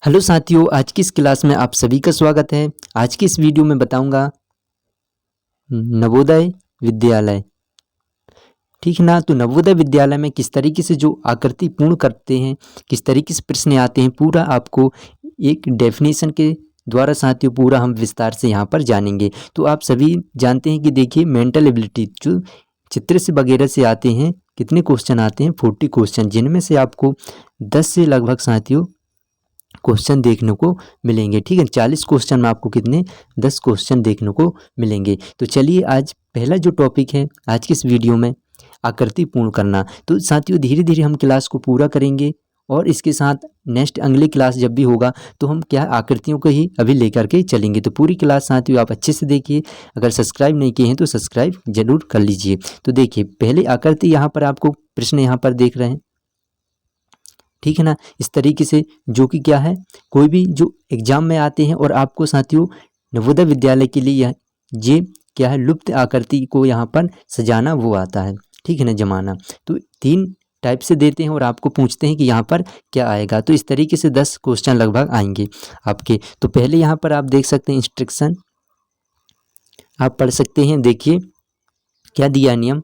Hello साथियों, आज की इस क्लास में आप सभी का स्वागत है। आज की इस वीडियो में बताऊंगा नवोदय विद्यालय। ठीक है ना। तो नवोदय विद्यालय में किस तरीके से जो आकृति पूर्ण करते हैं, किस तरीके से प्रश्न आते हैं, पूरा आपको एक डेफिनेशन के द्वारा साथियों पूरा हम विस्तार से यहाँ पर जानेंगे। तो आप सभी जानते हैं कि देखिए मेंटल एबिलिटी जो चित्र से वगैरह से आते हैं, कितने क्वेश्चन आते हैं 40 क्वेश्चन, जिनमें से आपको 10 से लगभग साथियों क्वेश्चन देखने को मिलेंगे। ठीक है, 40 क्वेश्चन में आपको कितने 10 क्वेश्चन देखने को मिलेंगे। तो चलिए आज पहला जो टॉपिक है आज की इस वीडियो में आकृति पूर्ण करना। तो साथियों धीरे धीरे हम क्लास को पूरा करेंगे और इसके साथ नेक्स्ट अगली क्लास जब भी होगा तो हम क्या आकृतियों को ही अभी लेकर के चलेंगे। तो पूरी क्लास साथियों आप अच्छे से देखिए। अगर सब्सक्राइब नहीं किए हैं तो सब्सक्राइब जरूर कर लीजिए। तो देखिए पहले आकृति यहाँ पर आपको प्रश्न यहाँ पर देख रहे हैं। ठीक है ना। इस तरीके से जो कि क्या है, कोई भी जो एग्जाम में आते हैं और आपको साथियों नवोदय विद्यालय के लिए ये क्या है, लुप्त आकृति को यहाँ पर सजाना वो आता है। ठीक है ना, जमाना। तो 3 टाइप से देते हैं और आपको पूछते हैं कि यहाँ पर क्या आएगा। तो इस तरीके से 10 क्वेश्चन लगभग आएंगे आपके। तो पहले यहाँ पर आप देख सकते हैं इंस्ट्रक्शन, आप पढ़ सकते हैं। देखिए क्या दिया नियम,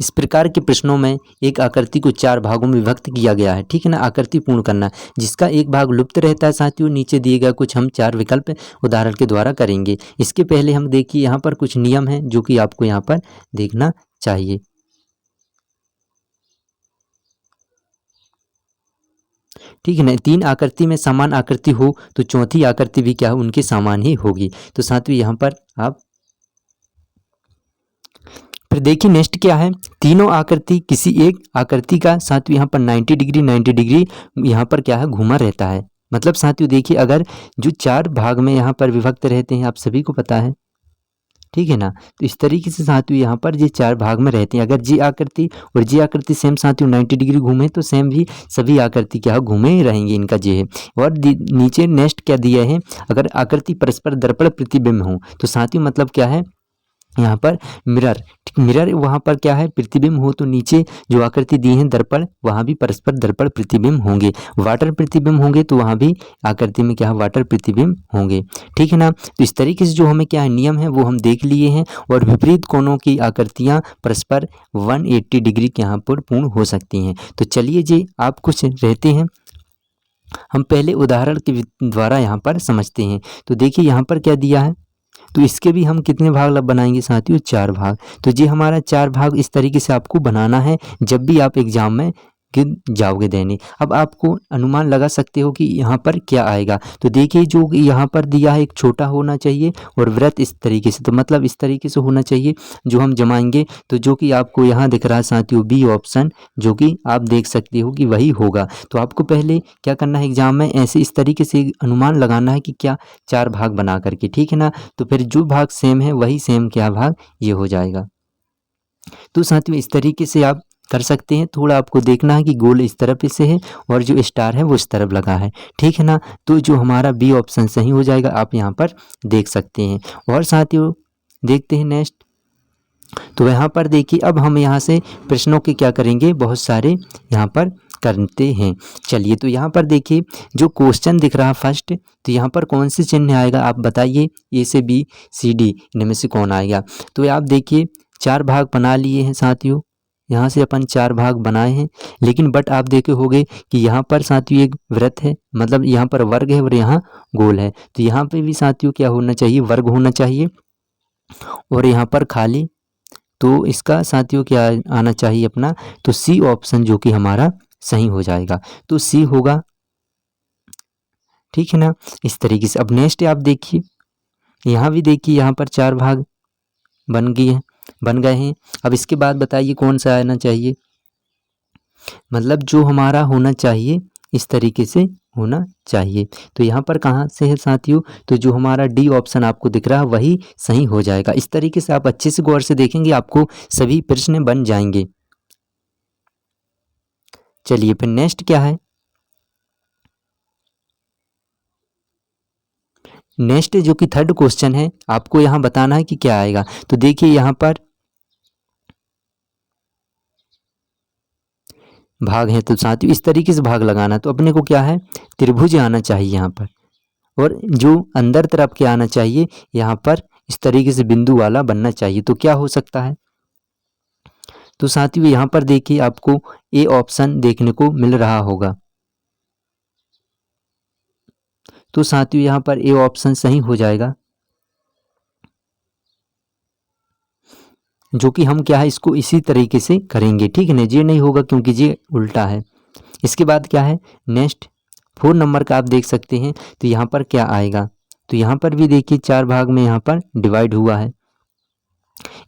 इस प्रकार के प्रश्नों में एक आकृति को 4 भागों में विभक्त किया गया है। ठीक है ना, आकृति पूर्ण करना, जिसका एक भाग लुप्त रहता है साथियों। नीचे दिए गए कुछ हम 4 विकल्प उदाहरण के द्वारा करेंगे। इसके पहले हम देखिए यहाँ पर कुछ नियम हैं जो कि आपको यहाँ पर देखना चाहिए। ठीक है ना, 3 आकृति में समान आकृति हो तो चौथी आकृति भी क्या है, उनके समान ही होगी। तो साथियों यहाँ पर आप फिर देखिए नेक्स्ट क्या है, तीनों आकृति किसी एक आकृति का साथियों यहाँ पर 90 डिग्री यहाँ पर क्या है, घुमा रहता है। मतलब साथियों देखिए अगर जो 4 भाग में यहाँ पर विभक्त रहते हैं, आप सभी को पता है। ठीक है ना, तो इस तरीके से साथियों यहाँ पर ये 4 भाग में रहते हैं। अगर जी आकृति और जी आकृति सेम साथियों 90 डिग्री घूमे तो सेम भी सभी आकृति क्या घूमे रहेंगे, इनका ये है। और नीचे नेक्स्ट क्या दिया है, अगर आकृति परस्पर दर्पण प्रतिबिंब हो तो साथियों मतलब क्या है, यहाँ पर मिरर, मिरर वहाँ पर क्या है, प्रतिबिंब हो तो नीचे जो आकृति दी है दर्पण, वहाँ भी परस्पर दर्पण प्रतिबिंब होंगे। वाटर प्रतिबिंब होंगे तो वहाँ भी आकृति में क्या है, वाटर प्रतिबिंब होंगे। ठीक है ना। तो इस तरीके से जो हमें क्या है नियम है वो हम देख लिए हैं। और विपरीत कोणों की आकृतियाँ परस्पर 180 डिग्री के यहाँ पर पूर्ण हो सकती हैं। तो चलिए जी आप कुछ रहते हैं, हम पहले उदाहरण के द्वारा यहाँ पर समझते हैं। तो देखिए यहाँ पर क्या दिया है, तो इसके भी हम कितने भाग बनाएंगे साथियों, 4 भाग। तो ये हमारा 4 भाग इस तरीके से आपको बनाना है जब भी आप एग्जाम में जाओगे देने। अब आपको अनुमान लगा सकते हो कि यहाँ पर क्या आएगा। तो देखिए जो यहाँ पर दिया है एक छोटा होना चाहिए और वृत्त इस तरीके से, तो मतलब इस तरीके से होना चाहिए जो हम जमाएंगे। तो जो कि आपको यहाँ दिख रहा है साथियों बी ऑप्शन, जो कि आप देख सकते हो कि वही होगा। तो आपको पहले क्या करना है, एग्जाम में ऐसे इस तरीके से अनुमान लगाना है कि क्या 4 भाग बना करके। ठीक है ना, तो फिर जो भाग सेम है वही सेम क्या भाग ये हो जाएगा। तो साथियों इस तरीके से आप कर सकते हैं। थोड़ा आपको देखना है कि गोल इस तरफ से है और जो स्टार है वो इस तरफ लगा है। ठीक है ना, तो जो हमारा बी ऑप्शन सही हो जाएगा, आप यहाँ पर देख सकते हैं। और साथियों देखते हैं नेक्स्ट। तो यहाँ पर देखिए अब हम यहाँ से प्रश्नों के क्या करेंगे, बहुत सारे यहाँ पर करते हैं। चलिए तो यहाँ पर देखिए जो क्वेश्चन दिख रहा फर्स्ट, तो यहाँ पर कौन से चिन्ह आएगा आप बताइए, ए से बी सी डी इनमें से कौन आएगा। तो आप देखिए 4 भाग बना लिए हैं साथियों, यहाँ से अपन 4 भाग बनाए हैं। लेकिन बट आप देखे होंगे कि यहाँ पर साथियों एक वृत्त है, मतलब यहाँ पर वर्ग है और यहाँ गोल है। तो यहाँ पे भी साथियों क्या होना चाहिए, वर्ग होना चाहिए। और यहाँ पर खाली, तो इसका साथियों क्या आना चाहिए अपना, तो सी ऑप्शन जो कि हमारा सही हो जाएगा। तो सी होगा। ठीक है ना, इस तरीके से। अब नेक्स्ट आप देखिए, यहाँ भी देखिए यहाँ पर 4 भाग बन गए हैं। अब इसके बाद बताइए कौन सा आना चाहिए, मतलब जो हमारा होना चाहिए इस तरीके से होना चाहिए। तो यहाँ पर कहाँ से है साथियों, तो जो हमारा डी ऑप्शन आपको दिख रहा है वही सही हो जाएगा। इस तरीके से आप अच्छे से गौर से देखेंगे, आपको सभी प्रश्न बन जाएंगे। चलिए फिर नेक्स्ट क्या है, नेक्स्ट जो कि थर्ड क्वेश्चन है, आपको यहाँ बताना है कि क्या आएगा। तो देखिए यहाँ पर भाग हैं, तो साथियों इस तरीके से भाग लगाना। तो अपने को क्या है, त्रिभुज आना चाहिए यहाँ पर, और जो अंदर तरफ क्या आना चाहिए, यहाँ पर इस तरीके से बिंदु वाला बनना चाहिए। तो क्या हो सकता है, तो साथियों यहाँ पर देखिए आपको ए ऑप्शन देखने को मिल रहा होगा। तो साथियों यहाँ पर ए ऑप्शन सही हो जाएगा, जो कि हम क्या है इसको इसी तरीके से करेंगे, ठीक है ना। ये नहीं होगा क्योंकि ये उल्टा है। इसके बाद क्या है, नेक्स्ट 4 नंबर का आप देख सकते हैं। तो यहाँ पर क्या आएगा, तो यहाँ पर भी देखिए 4 भाग में यहाँ पर डिवाइड हुआ है।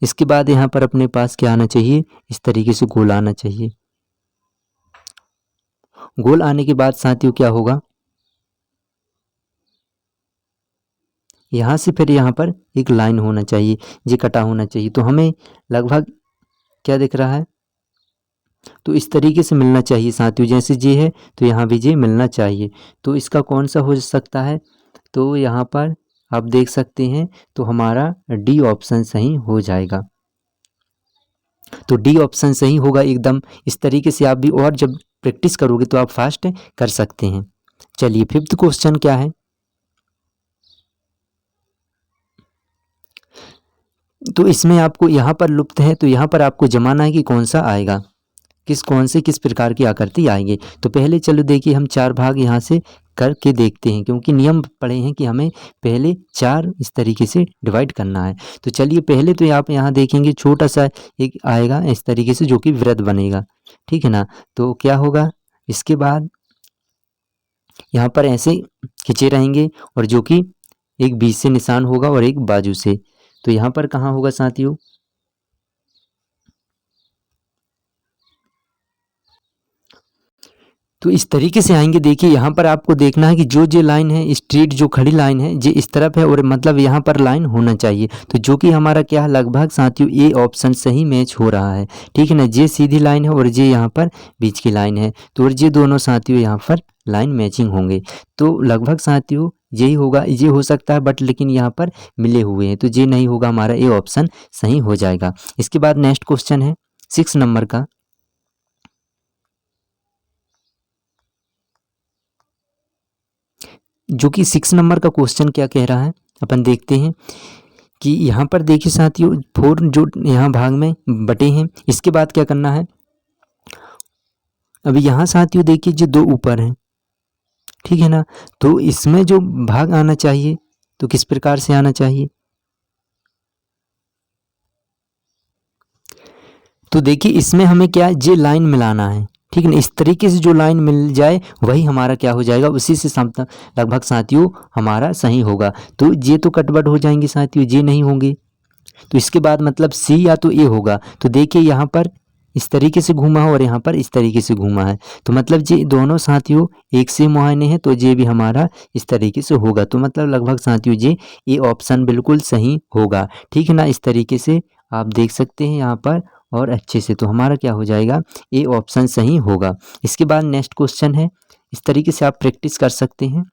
इसके बाद यहाँ पर अपने पास क्या आना चाहिए, इस तरीके से गोल आना चाहिए। गोल आने के बाद साथियों क्या होगा, यहाँ से फिर यहाँ पर एक लाइन होना चाहिए, ये कटा होना चाहिए। तो हमें लगभग क्या दिख रहा है, तो इस तरीके से मिलना चाहिए साथियों, जैसे जे है तो यहाँ भी जे मिलना चाहिए। तो इसका कौन सा हो सकता है, तो यहाँ पर आप देख सकते हैं, तो हमारा डी ऑप्शन सही हो जाएगा। तो डी ऑप्शन सही होगा एकदम। इस तरीके से आप भी और जब प्रैक्टिस करोगे तो आप फास्ट कर सकते हैं। चलिए 5th क्वेश्चन क्या है, तो इसमें आपको यहाँ पर लुप्त है, तो यहाँ पर आपको जमाना है कि कौन सा आएगा, किस प्रकार की आकृति आएंगे। तो पहले चलो देखिए हम 4 भाग यहाँ से करके देखते हैं, क्योंकि नियम पढ़े हैं कि हमें पहले 4 इस तरीके से डिवाइड करना है। तो चलिए पहले तो आप यहाँ देखेंगे छोटा सा एक आएगा इस तरीके से, जो कि वृत्त बनेगा, ठीक है ना। तो क्या होगा, इसके बाद यहाँ पर ऐसे खिंचे रहेंगे, और जो कि एक बीच से निशान होगा और एक बाजू से। तो यहाँ पर कहाँ होगा साथियों, तो इस तरीके से आएंगे। देखिए यहाँ पर आपको देखना है कि जो लाइन है स्ट्रेट, जो खड़ी लाइन है ये इस तरफ है, और मतलब यहाँ पर लाइन होना चाहिए। तो जो कि हमारा क्या है, लगभग साथियों ए ऑप्शन सही मैच हो रहा है, ठीक है ना। ये सीधी लाइन है और ये यहाँ पर बीच की लाइन है, तो और ये दोनों साथियों यहाँ पर लाइन मैचिंग होंगे। तो लगभग साथियों यही होगा, ये हो सकता है बट लेकिन यहाँ पर मिले हुए हैं, तो ये नहीं होगा, हमारा ए ऑप्शन सही हो जाएगा। इसके बाद नेक्स्ट क्वेश्चन है 6 नंबर का, जो कि 6 नंबर का क्वेश्चन क्या कह रहा है, अपन देखते हैं कि यहाँ पर देखिए साथियों 4 जो यहाँ भाग में बटे हैं। इसके बाद क्या करना है, अभी यहाँ साथियों देखिए जो 2 ऊपर हैं, ठीक है ना। तो इसमें जो भाग आना चाहिए, तो किस प्रकार से आना चाहिए, तो देखिए इसमें हमें क्या ये लाइन मिलाना है, ठीक है ना। इस तरीके से जो लाइन मिल जाए वही हमारा क्या हो जाएगा, उसी से लगभग साथियों हमारा सही होगा। तो ये तो कटवट हो जाएंगे साथियों, ये नहीं होंगे। तो इसके बाद मतलब सी या तो ए होगा। तो देखिए यहाँ पर इस तरीके से घूमा है और यहाँ पर इस तरीके से घूमा है, तो मतलब ये दोनों साथियों एक से मुआयने हैं, तो ये भी हमारा इस तरीके से होगा। तो मतलब लगभग साथियों ये ए ऑप्शन बिल्कुल सही होगा, ठीक है ना। इस तरीके से आप देख सकते हैं यहाँ पर और अच्छे से, तो हमारा क्या हो जाएगा, ए ऑप्शन सही होगा। इसके बाद नेक्स्ट क्वेश्चन है, इस तरीके से आप प्रैक्टिस कर सकते हैं।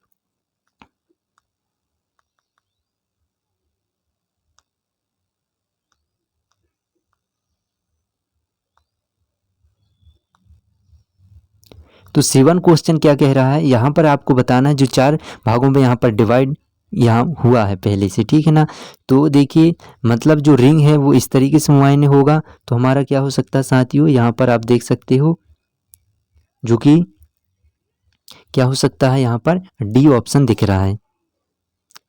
तो 7 क्वेश्चन क्या कह रहा है, यहाँ पर आपको बताना है जो 4 भागों में यहाँ पर डिवाइड यहाँ हुआ है पहले से, ठीक है ना। तो देखिए मतलब जो रिंग है वो इस तरीके से मुआयने होगा। तो हमारा क्या हो सकता है साथियों, यहाँ पर आप देख सकते हो जो कि क्या हो सकता है, यहाँ पर डी ऑप्शन दिख रहा है,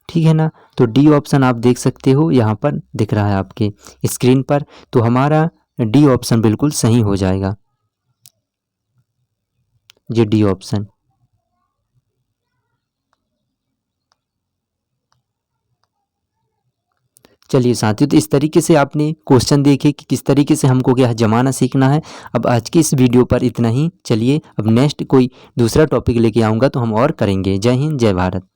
ठीक है ना। तो डी ऑप्शन आप देख सकते हो यहाँ पर दिख रहा है आपके स्क्रीन पर। तो हमारा डी ऑप्शन बिल्कुल सही हो जाएगा, ये डी ऑप्शन। चलिए साथियों, तो इस तरीके से आपने क्वेश्चन देखे कि किस तरीके से हमको क्या जमाना सीखना है। अब आज की इस वीडियो पर इतना ही। चलिए अब नेक्स्ट कोई दूसरा टॉपिक लेके आऊँगा तो हम और करेंगे। जय हिंद, जय भारत।